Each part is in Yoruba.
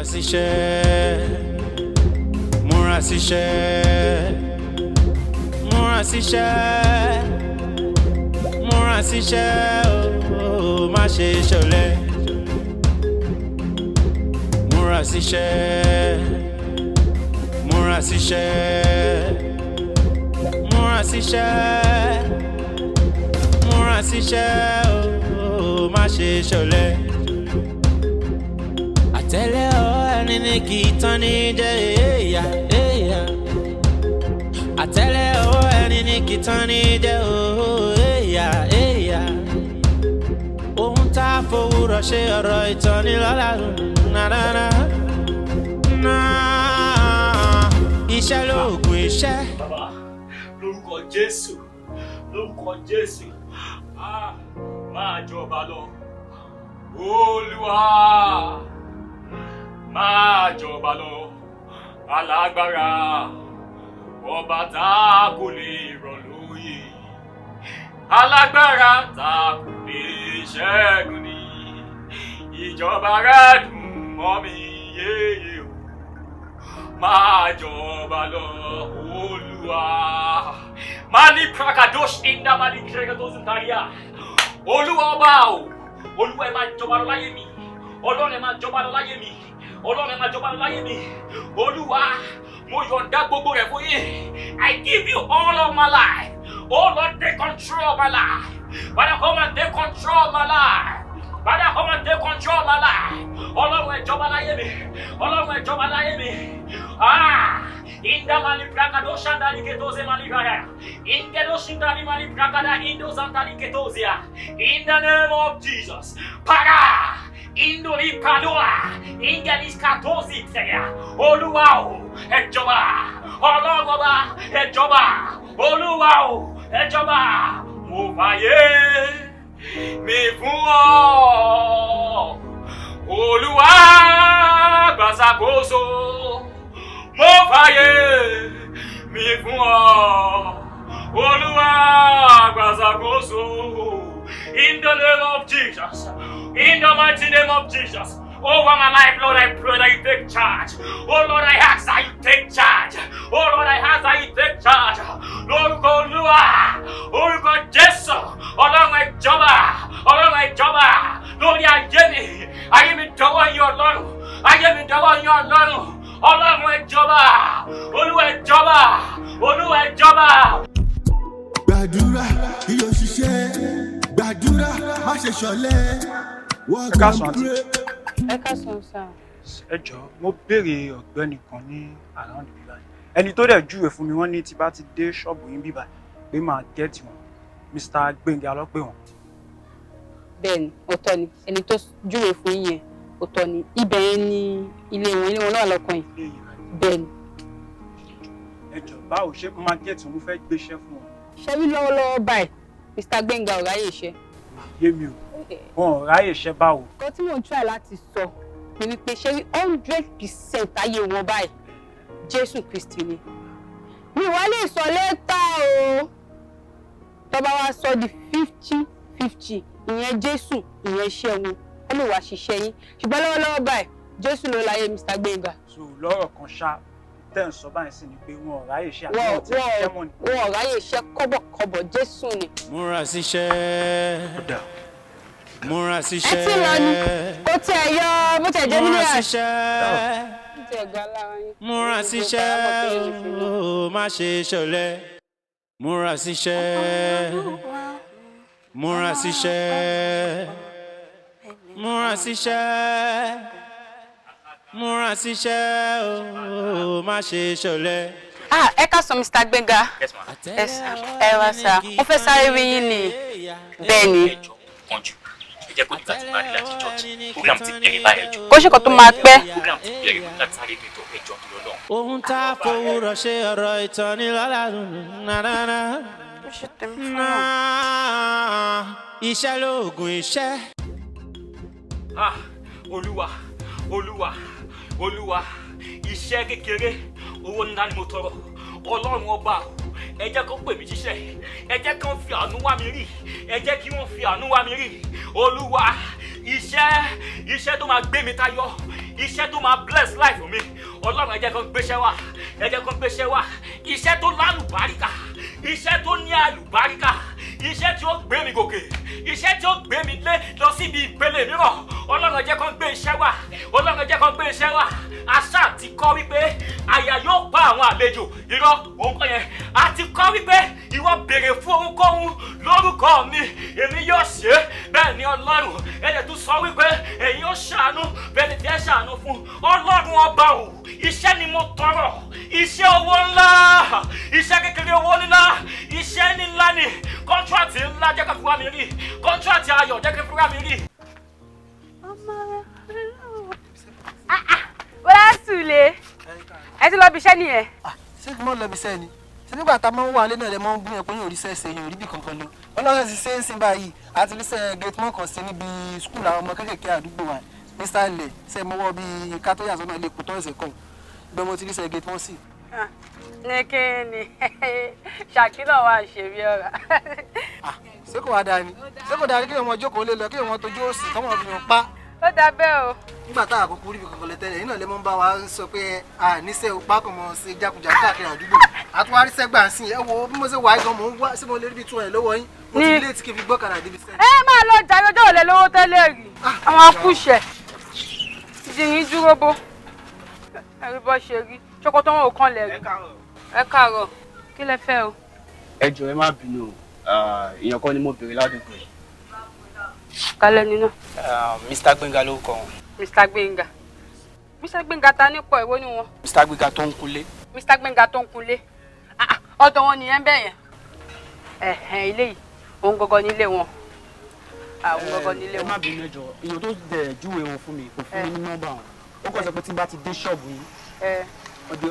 síṣẹ́, múra síṣẹ́, múra síṣẹ́, múra síṣẹ́, oh, má ṣe ṣọ̀lẹ. Múra síṣẹ́, múra síṣẹ́, múra síṣẹ́, múra síṣẹ́, oh, má ṣe ṣọ̀lẹ. Àtẹ́lẹ̀ ẹni ní kì í tán ní jẹ́ èèyà èèyà. Àtẹ́lẹ̀ ẹni ní kì í tán ní jẹ́ èèyà èèyà. Ohun tá a fowórọ̀ ṣe ọ̀rọ̀ ìtọ́nilọ́lá nàdánà. Iṣẹ́ lóògùn iṣẹ́. Bàbá, lórúkọ Jésù, lórúkọ Jésù, máa jọba lọ. Olúwa, máa jọba lọ. Alágbára, ọba tá kò lè rọ̀ lóyè. Alágbára tá kò lè ṣẹ́gun ni. Ìjọba rẹ̀ dùn mọ́ mi yéye o. Máa jọba lọ, Olúwa. Mali prakadosh inda mali krekadosh ntaria. Olúwa ọba o. Olúwa ẹ máa jọba lọ láyé mi. Ọlọ́run ẹ máa jọba lọ láyé mi. Ọlọ́run ẹ máa jọba lọ láyé mi. Olúwa, mo yọ̀ǹda gbogbo rẹ̀ fún yín. I give you all of my life. Oh Lord, take control of my life. Father, come and take control of my life. Father, come and take control of my life. Ọlọ́run ẹ jọba láyé mi. Ọlọ́run ẹ jọba láyé mi. Inda mali prakado shanda liketoze mali kaya. Ingedo shindali mali prakada indo zantali ketozia. In the name of Jesus. Para! Indoli padoa. Ingelis katozi tseya. Olúwa o, ẹ jọba. Ọlọ́run ọba, ẹ jọba. Olúwa o, ẹ jọba. Mo fàyè mi fún ọ. Olúwa gbàṣàkóso. Mo fàyè mi fún ọ. Olúwa gbàṣàkóso. In the name of Jesus. In the mighty name of Jesus. Over my life, Lord, I pray that you take charge. Oh Lord, I ask that you take charge. Oh Lord, I ask that you take charge. Lord, Olúwa, orúkọ Jésù, Ọlọ́run ẹ jọba, Ọlọ́run ẹ jọba. Lórí ayé mi dọwọ́ yín Ọlọ́run, ayé mi dọwọ́ yín Ọlọ́run. Ọlọ́run ẹ jọba, Olúwa ẹ jọba, Olúwa ẹ jọba. Gbàdúrà kí o ṣiṣẹ́, gbàdúrà má ṣe ṣọ̀lẹ. Ẹ káàsán àǹtí. Ẹ káàsán sá. Ẹ jọ̀ọ́, mo béèrè ọ̀gbẹ́ni kan ní around the village. Ẹni tó dẹ̀ júwe fún mi wọ́n ní tí bá ti dé ṣọ́ọ̀bù yín bíbá pé máa gẹ́ẹ̀tì wọn. Mr. Gbénga ló pè wọ́n. Bẹ́ẹ̀ni, ọ̀tọ̀ ni. Ẹni tó júwe fún yín yẹn, ọ̀tọ̀ ni. Ibẹ̀ yẹn ni ilé wọn náà lọ́kàn yìí. Bẹ́ẹ̀ni. Ẹ jọ̀ọ́, báwo ṣé máa gẹ́ẹ̀tì wọn fẹ́ gbéṣẹ́ fún wọn? Ṣé wí lọ́wọ́lọ́wọ́ báyìí, Mr. Gbénga ò ráyè iṣẹ́. Yé mi o, wọn ò ráyè iṣẹ́ báwo. Nǹkan tí mò ń try láti sọ ni wípé ṣé wí 100% ayé wọn báyìí, Jésù Kristi ni. Mi wá lè sọ lẹ́tà o. Tó bá wá sọ di 50-50, ìyẹn Jésù, ìyẹn iṣẹ́ wọn. Ó lè wá ṣiṣẹ́ yín. Ṣùgbọ́n lọ́wọ́lọ́wọ́ báyìí, Jésù ló láyé Mr. Gbénga. So lọ́rọ̀ kan ṣá tẹ́ ń sọ báyìí sí ni pé wọn ò ráyè iṣẹ́ àti wọn ti ṣiṣẹ́ mọ́ ni. Wọn ò ráyè iṣẹ́ kọ́bọ̀kọ́bọ̀, Jésù ni. Múra síṣẹ́, múra síṣẹ́. Ẹ ti lọ ni, kò tí ẹ yọ bó tẹ̀ jẹ́ Múra mílíọ̀nù. síṣẹ́, múra síṣẹ́, oh, má ṣe ṣọ̀lẹ. Múra síṣẹ́, múra síṣẹ́, múra síṣẹ́, múra síṣẹ́, oh, má ṣe ṣọ̀lẹ. Ẹ káàsán Mr. Gbénga. Ẹ wá sá. Mo fẹ́ sáré rí yín ni. Bẹ́ẹ̀ ni. Ẹ jẹ́ kó nígbà tí máa ní láti church. Program ti bẹ̀rẹ̀ báyẹn jù. Kó ṣe kò tó máa pẹ́. Program ti bẹ̀rẹ̀ láti sáré ní ìtọ́ ẹjọ́ tó lọ́lọ́. Ohun tá a fowórọ̀ ṣe ọ̀rọ̀ ìtọ́nilọ́lá nàdánà. Iṣẹ́ lóògùn iṣẹ́. Olúwa, Olúwa, Olúwa, iṣẹ́ kékeré, owó ńlá ni mo tọrọ. Ọlọ́run ọba, ẹ jẹ́ kó pè mí jíṣẹ́, ẹ jẹ́ kí wọ́n fi àánú wá mi rí, ẹ jẹ́ kí wọ́n fi àánú wá mi rí. Olúwa, iṣẹ́ tó máa gbé mi tayọ, iṣẹ́ tó máa bless life mi ọlọ́run ẹ jẹ́ kó gbéṣẹ́ wá ẹ jẹ́ kó gbéṣẹ́ wá iṣẹ́ tó lálùbáríkà iṣẹ́ tó ní àlùbáríkà iṣẹ́ tí ó gbé mi gòkè iṣẹ́ tí ó gbé mi lé lọ síbi ìpele mìíràn ọlọ́run ẹ jẹ́ kó gbé iṣẹ́ wá ọlọ́run ẹ jẹ́ kó gbé iṣẹ́ wá àṣà ti kọ́ wípé àyà yóò pa àwọn àlejò irọ́ òun kọ́ yẹn a ti kọ́ wípé ìwọ béèrè fún ohunkóhun lórúkọ mi èmi yóò ṣe é bẹ́ẹ̀ ni ọlọ́run ẹ̀jẹ̀ tún sọ wípé ẹ̀yin yóò ṣàánú bẹ́ẹ̀ ni tẹ́ ṣàánú fún ọlọ́run ọba o iṣẹ́ ni mo tọrọ iṣẹ́ owó ńlá iṣẹ́ kékeré owó ńlá iṣẹ́ ńlá ni kọ́ńtrátì ńlá jẹ́ ká fúra mi rí kọ́ńtrátì ayọ̀ jẹ́ ká fúra mi rí. Bọ́lá Sùlé ẹ ti lọ bí iṣẹ́ nìyẹn. Ṣé kí n mọ̀ lọ bí iṣẹ́ ni? Ṣé nígbà tá a máa ń wà lé náà lẹ máa ń gbìyànjú pé yóò rí sẹ́ẹ̀sẹ̀ yóò rí bí kankan lọ. Ọlọ́run ti ṣe é sìn báyìí àti rí sẹ́ẹ̀ gate mọ́ kan sí níbi skul àwọn ọmọ kéékèèké àdúgbò wa Mr. Ilẹ̀ ṣe mọ́wọ́ bíi kátóyà sọ́nà ilé ìkótọ́ ẹ̀sẹ̀ kan bẹ́ẹ̀ mo ti rí sẹ́ẹ̀ gate mọ́ sí. Ní kí ni Ṣàkínà wà ṣèrí ọ̀rá. Ṣé kò wá dáa ni? Ṣé kò dáa ni kí ọmọ jókòó lé lọ kí ọmọ tójú òsì kọ́mọ fi hàn pa? Ó dà bẹ́ẹ̀ o. Nígbà tá àkókò rí bí kankan lẹ tẹ́lẹ̀ iná lè mọ́ ń bá wa sọ pé níṣẹ́ òpá kan mọ̀ ṣe jákujàku káàkiri àdúgbò àtúwárí sẹ́gbà ń sìn ẹ wo bí mo ṣe wà á gan mò ń wá sí mo lè rí bí 200 lọ́wọ́ yín mo ti lé tí kì í fi gbọ́kànlá débi sẹ́ẹ̀. Ẹ máa lọ jàre ọjọ́ òlẹ̀ lówó tẹ́lẹ̀ rí àwọn akúṣẹ̀ ìdìrín dúró bó ẹ̀rí bọ́ ṣe rí ṣòkòtò wọn ò kàn lẹ̀ rí. Ẹ káàárọ̀ kí lẹ fẹ́ o. Ẹ jọ̀ọ́ ẹ má bínú èèyàn kan ni mo béèrè ládùúgbò yìí. Kálẹ̀ nínú. Mr. Gbenga lórúkọ wọn. Mr. Gbenga. Mr. Gbenga ta nípò ìwọ ni wọn. Mr. Gbenga tó ń kunlé. Mr. Gbenga tó ń kunlé. Ọ̀dọ̀ wọn nìyẹn bẹ́ẹ̀ yẹn. Ilé yìí òun gọ́gọ́ nílé wọn. Àwọn gọ́gọ́ nílé wọn. Ẹ má bínú ẹ jọ̀ọ́ èèyàn tó dẹ̀ júwe wọn fún mi kò fún mi ní nọ́mbà wọn. Ó kàn sọ pé tí n bá ti dé ṣọ́ọ̀bù yín.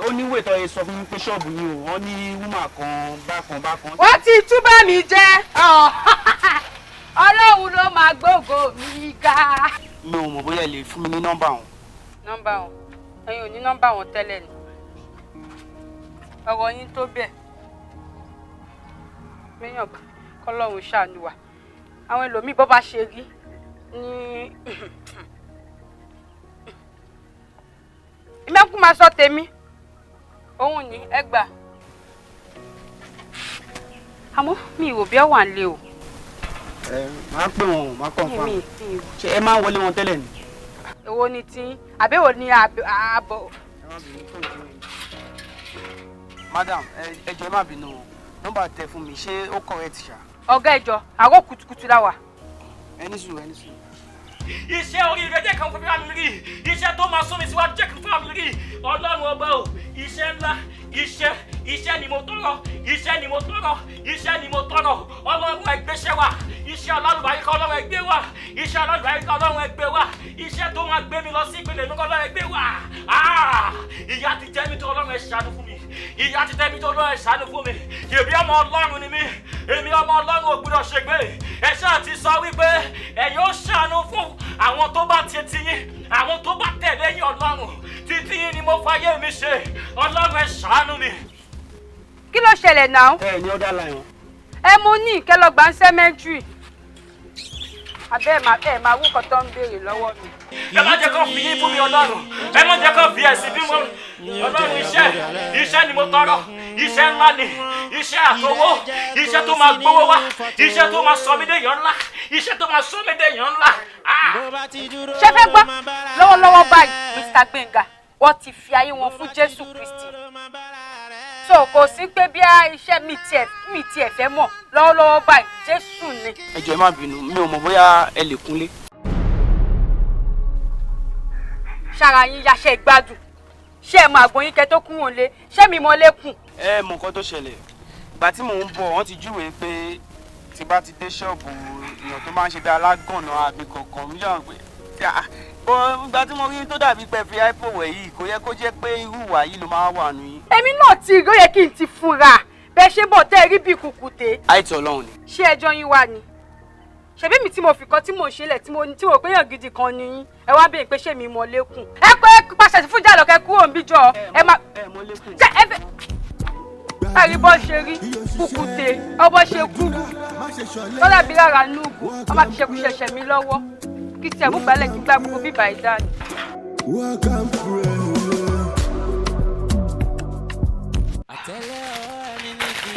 Ó ní ìwé tó yẹ sọ fún mi pé ṣọ́ọ̀bù yín o wọ́n ní wúmà kan bákan. Wọ́n ti túbọ̀ mi jẹ́. Ọlọ́run ló máa gbógo mi ga. Mi ò mọ̀ bóyá ẹ lè fún mi ní nọ́mbà wọn. Nọ́mbà wọn ẹ̀yin ò ní nọ́mbà wọn tẹ́lẹ̀ ni ọ̀rọ̀ yín tó bẹ́ẹ̀ méyàn kọ́lọ́run ṣàánú wa àwọn ẹlòmíì bó bá ṣe rí ní ìmẹ́kùn máa sọ tèmi òun ní ẹgbà àmọ́ mi ò bí ọ wà ń lé o. Máa pè wọn máa confirm. Ṣé ẹ máa ń wọlé wọn tẹ́lẹ̀ ni? Èwo ni tí àbẹ̀wò ní ààbọ̀. Madam ẹ jọ̀ọ́ ẹ má bínú nọ́mbà tẹ fún mi ṣé ó correct ṣá? Ọ̀gá ẹjọ́ àárọ̀ kùtùkùtù la wà. Ẹni sùúrù. Iṣẹ́ oríire jẹ́ kan fún mi rí iṣẹ́ tó máa sún mi síwájú jẹ́ kan fún mi rí ọlọ́run ọba o iṣẹ́ ńlá iṣẹ́ ni mo tọrọ iṣẹ́ ni mo tọrọ ọlọ́run ẹgbẹ́ṣẹ́ wa iṣẹ́ ọlọ́run ọlọ́run ẹgbẹ́ wa iṣẹ́ ọlọ́run ọlọ́run ẹgbẹ́ wa iṣẹ́ tó máa gbé mi lọ sí ìpele mi ọlọ́run ẹgbẹ́ wa ìyà ti jẹ mí tó ọlọ́run ẹ ṣàánú fún mi ìyà ti jẹ mí tó ọlọ́run ẹ ṣàánú fún mi èmi ọmọ ọlọ́run ni mí èmi ọmọ ọlọ́run ò gbọ́dọ̀ ṣègbé ẹ ṣáà ti sọ wípé ẹ̀yin ó ṣàánú fún àwọn tó bá ti yín àwọn tó bá tẹ̀lé yín ọlọ́run títí yín ni mo fàyè mi ṣe ọlọ́run ẹ ṣàánú mi. Kí ló ṣẹlẹ̀ náà? Ẹ ní ọ̀dà láì wọn. Ẹ mú ní ìkẹlọgbà ń sẹ́mẹ́ntìrì abẹ́ ẹ̀ máa wúkọ̀ tó ń béèrè lọ́wọ́ mi. Ẹ má jẹ́ kó fi yín fún mi ọlọ́run ẹ má jẹ́ kó fi ẹ̀sìn bí mo ọlọ́run iṣẹ́ ni mo tọrọ iṣẹ́ ńlá ni iṣẹ́ àtọwọ́ iṣẹ́ tó máa gbówó wá iṣẹ́ tó máa sọ mí déyàn ńlá iṣẹ́ tó máa sọ mí déyàn ńlá. Ṣé fẹ́ gbọ́ lọ́wọ́lọ́wọ́ báyìí Mr. Gbenga wọ́n ti fi ayé wọn fún Jésù Kristi so kò sí pé bí iṣẹ́ mi tiẹ̀ fẹ́ mọ̀ lọ́wọ́lọ́wọ́ báyìí Jésù ni. Ẹ jọ̀ọ́ ẹ má bínú mi ò mọ̀ bóyá ẹ lè kúnlé. Ṣára yín yaṣẹ́ ìgbádùn ṣé ẹ mọ àgbọn yín kẹ tó kún òun lé ṣé mi mọ lẹ́kùn. Ẹ mọ nǹkan tó ṣẹlẹ̀ ìgbà tí mò ń bọ̀ wọ́n ti júwèé pé tí bá ti dé ṣọ́ọ̀bù èèyàn tó máa ń ṣe bí alágànná àbí kankan mi yàn pé ìgbà tí mo rí tó dàbí pé fi ipo wẹ̀ yìí kò yẹ kó jẹ́ pé irú ìwà yìí ló máa wà nù yín. Èmi náà ti rí ó yẹ kí n ti fura bẹ́ẹ̀ ṣe bọ̀ tẹ́ ẹ rí bí kùkùté. Àìtí Ọlọ́run ni. Ṣé ẹjọ́ yín wá ni? Ṣebí mi tí mo fi kan tí mo ṣe lẹ̀ tí mo pé yàn gidi kan ni yín ẹ wá bèèrè pé ṣé mi mọ lẹ́kùn. Ẹ pé pàṣẹ fún jàlọ́kẹ́ kúrò ń bíjọ ẹ má. mọ lẹ́kùn. Ṣé ẹ fẹ́ ẹ̀rí bọ́ ṣe rí kùkùté ọbọ̀ ṣe kú lọ́dà bí rárá núùgù ọmọ àti ṣekú ṣẹ̀ṣẹ̀ mi lọ́wọ́ kí tiẹ̀ mú gbálẹ̀ kí gbá gbogbo bíbá ìdá ni. Walk and pray.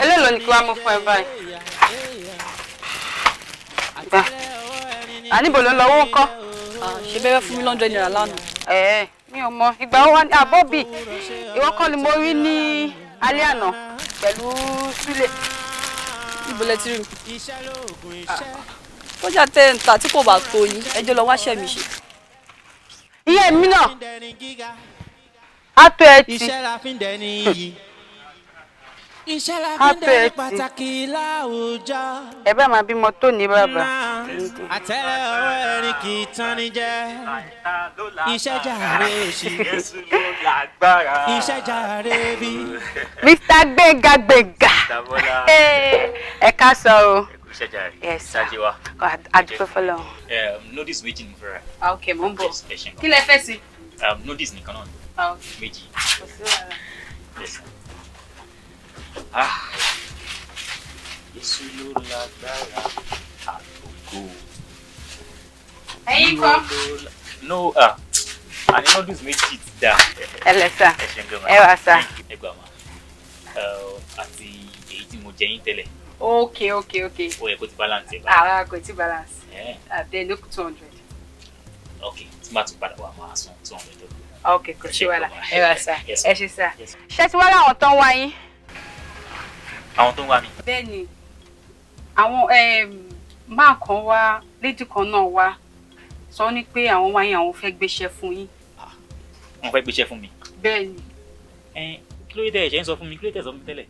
Eléèló ni kí wàá mú fún ẹ báyìí. Gbà. Àníbò ló ń lọ owó ńkọ́. Ṣé bẹ́ẹ̀ fún mi £100 lánàá? Mi ò mọ. Ìgbà wo wá ní àbọ̀bì? Ìwọ kọ́ ni mo rí ní alẹ́ àná pẹ̀lú Súlè. Ibo lẹ ti rí mi? Kọjá tẹ́ ń ta tí kò bá tó yín, ẹjọ́ lọ wáṣẹ́ mi ṣe. Iye mi náà. Á tó ẹ ti. Iṣẹ́ la fi ń dẹni iyì. Iṣẹ́ la fi ń dẹni pàtàkì láwùjọ. Ẹ bá máa bímọ tó ní bàbá. Àtẹ́lẹ̀ ọwọ́ ẹni kì í tán ní jẹ́. Iṣẹ́ jàre òṣì. Iṣẹ́ jàre bí. Mr. Gbénga. Ẹ ká sọ o. Iṣẹ́ jàre. Yes. Ṣáájú wa. Àdúpẹ́ fọlọ́. Notice méjì ní fúnra. Ok, mo ń bọ̀. Kí lẹ fẹ́ sí? Notice nìkan náà. Méjì. Kò sí wàhálà. Yes. Èso ló lágbára àtòkò. Ẹ̀yin kọ́. No, àní notice méjì ti dá. Ẹ lẹ sà. Ẹ ṣe ń gbé ma. Ẹ wá sà. Ẹ gbà ma. Àti èyí tí mo jẹ yín tẹ́lẹ̀. Ok. Ó yẹ kó ti balance ẹ̀ báyìí. Àwa kò tí balance. Then look 200. Ok, tí máa tún padà wà máa san 200. Ok, kò sí wàhálà. Ẹ wá sà. Yes. Ẹ ṣe sà. Ṣé ti wá láwọn tó ń wá yín? Àwọn tó ń wá mi. Bẹ́ẹ̀ni, àwọn máa kan wá, lady kan náà wá, sọ ní pé àwọn wá yín àwọn fẹ́ gbéṣẹ́ fún yín. Wọ́n fẹ́ gbéṣẹ́ fún mi. Bẹ́ẹ̀ni. Kí ló dé tẹ̀ ṣe ń sọ fún mi? Kí ló dé tẹ̀ sọ fún mi tẹ́lẹ̀?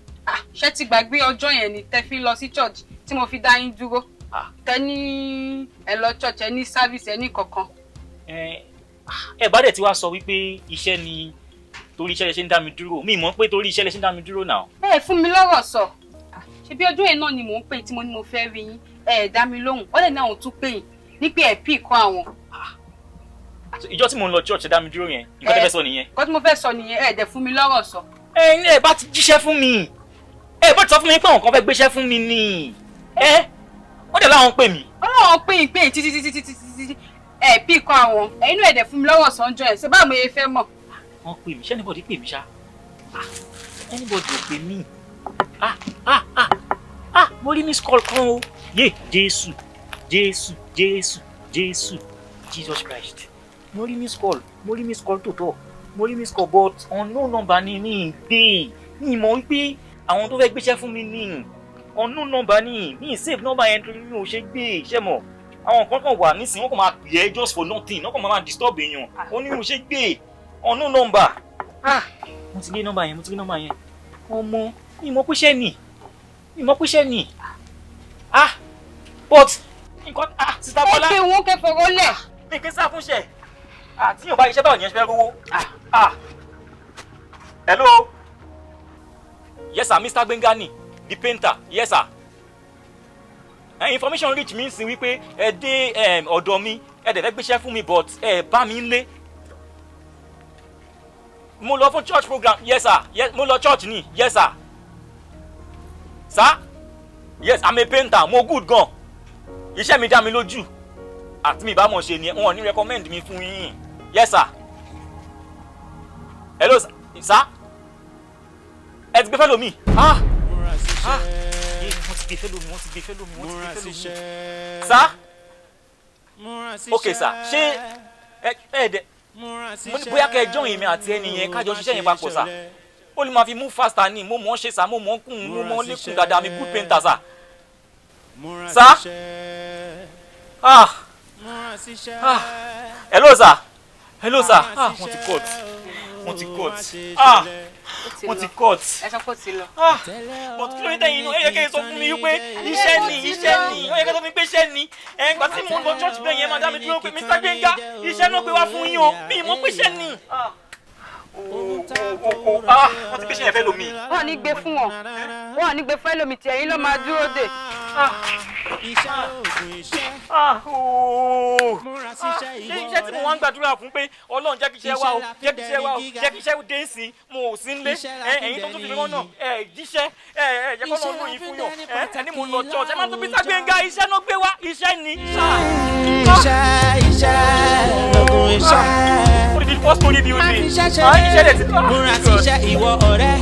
Ṣé ti gbàgbé ọjọ́ yẹn ni tẹ́ fi lọ sí church tí mo fi dá yín dúró? Tẹ́ ní ẹ lọ church ẹ ní service ẹ ní kankan. Ẹ bá dẹ̀ ti wá sọ wípé iṣẹ́ ni torí iṣẹ́ lẹ ṣe ń dá mi dúró. Mi mọ̀ pé torí iṣẹ́ lẹ ṣe ń dá mi dúró náà. Ẹ fún mi lọ́rọ̀ sọ. Ṣé bí ọjọ́ yẹn náà ni mò ń pè tí mo ní mo fẹ́ rí yín? Ẹ dá mi lóhùn. Ó lè ní àwọn tún pè yín ní pé ẹ pì kọ́ àwọn. Ìjọ́ tí mò ń lọ church ẹ dá mi dúró yẹn. Nǹkan tẹ́ fẹ́ sọ nìyẹn. Nǹkan tí mo fẹ́ sọ nìyẹn, ẹ dẹ̀ fún mi lọ́rọ̀ sọ. Ẹ bá ti jíṣẹ́ fún mi. Ẹ bá ti sọ fún mi pé àwọn kan fẹ́ gbéṣẹ́ fún mi ni. Wọ́n dẹ̀ láwọn pè mí. Ọlọ́run pè yín títí ẹ pì kọ́ àwọn. Ẹ̀yin náà ẹ dẹ̀ fún mi lọ́rọ̀ sọ ọjọ́ yẹn. Ṣé báwo ẹ fẹ́ mọ̀? Wọ́n pè mí. Ṣé anybody pè mí ṣá? Anybody ò pè mí. Mo rí miss call kan o. Jésù Jesus Christ. Mo rí miss call tòótọ́. Mo rí miss call but unknown number ni mi gbé. Mi mọ̀ wípé àwọn tó fẹ́ gbéṣẹ́ fún mi ní unknown number ni. Mi save number yẹn torí mi ò ṣe gbé iṣẹ́ mọ̀. Àwọn kan wà nísìnyí wọ́n kàn máa pè é just for nothing. Wọ́n kàn máa disturb èèyàn. Ó ní mi ò ṣe gbé unknown number. Mo ti gbé number yẹn. Ọmọ mi mọ̀ pé iṣẹ́ ni. But nǹkan Sister Bọ́lá. Ẹ fi wọn kẹ́ fọwọ́ lẹ̀. Mi kì í sá fúnṣẹ́. Tí yóò bá iṣẹ́ báwo ni ẹ ṣe fẹ́ rówó. Hello. Yes sir, Mr. Gbénga the painter. Yes sir. Information reach mi sin wípé ẹ dé ọ̀dọ̀ mi ẹ dẹ̀ fẹ́ gbéṣẹ́ fún mi but ẹ bá mi lé. Mo lọ fún church program. Yes sir. Yes, mo lọ church ni. Yes sir. Sir? Yes, I'm a painter. Mo good gan. Iṣẹ́ mi dá mi lójú. Àti mi bá mọ̀ ṣe ni wọ́n ní recommend mi fún yín. Yes sir. Hello sir. Ẹ ti gbé fẹ́ lómi. Wọ́n ti gbé fẹ́ lómi. Sir? Okay sir. Ṣé ẹ dẹ̀ mo ní bóyá kẹ́ ẹ join mi àti ẹni yẹn kájọ ṣiṣẹ́ yẹn papọ̀ sir. Ó lè máa fi move faster ni mo mọ̀ ṣe sir, mo mọ̀ kún, mo mọ̀ lékún dáadáa, mi good painter sir. Sir? Hello sir. Wọ́n ti cut. Ẹ sọ pé ó ti lọ. But kí ló dé tẹ̀yìn inú ẹ yẹ kẹ́ ẹ sọ fún mi wípé iṣẹ́ ni ó yẹ kẹ́ ẹ sọ fún mi pé iṣẹ́ ni ẹ̀ǹgbà tí mo lọ church bẹ́ẹ̀ yẹn máa dá mi dúró pé Mr. Gbénga iṣẹ́ náà gbé wá fún yín o mi mọ̀ pé iṣẹ́ ni. Wọ́n ti gbé iṣẹ́ yẹn fẹ́ lómi. Wọ́n ní gbé fún wọn. Wọ́n ní gbé fún ẹlòmí tí ẹ̀yin ló máa dúró dè. Ṣé iṣẹ́ tí mo wá ń gbàdúrà fún pé Ọlọ́run jẹ́ kí iṣẹ́ wá o jẹ́ kí iṣẹ́ dé sí mo ò sí nílé ẹ̀yin tó tún fi mọ́ náà jíṣẹ́ jẹ́ kọ́ lọ́ọ́ lóyún fún yàn ẹni mo lọ church ẹ máa tún Mr. Gbénga iṣẹ́ náà gbé wá iṣẹ́ ni. Iṣẹ́ lógún iṣẹ́. 4 story building. múra síṣẹ́ ìwọ ọ̀rẹ́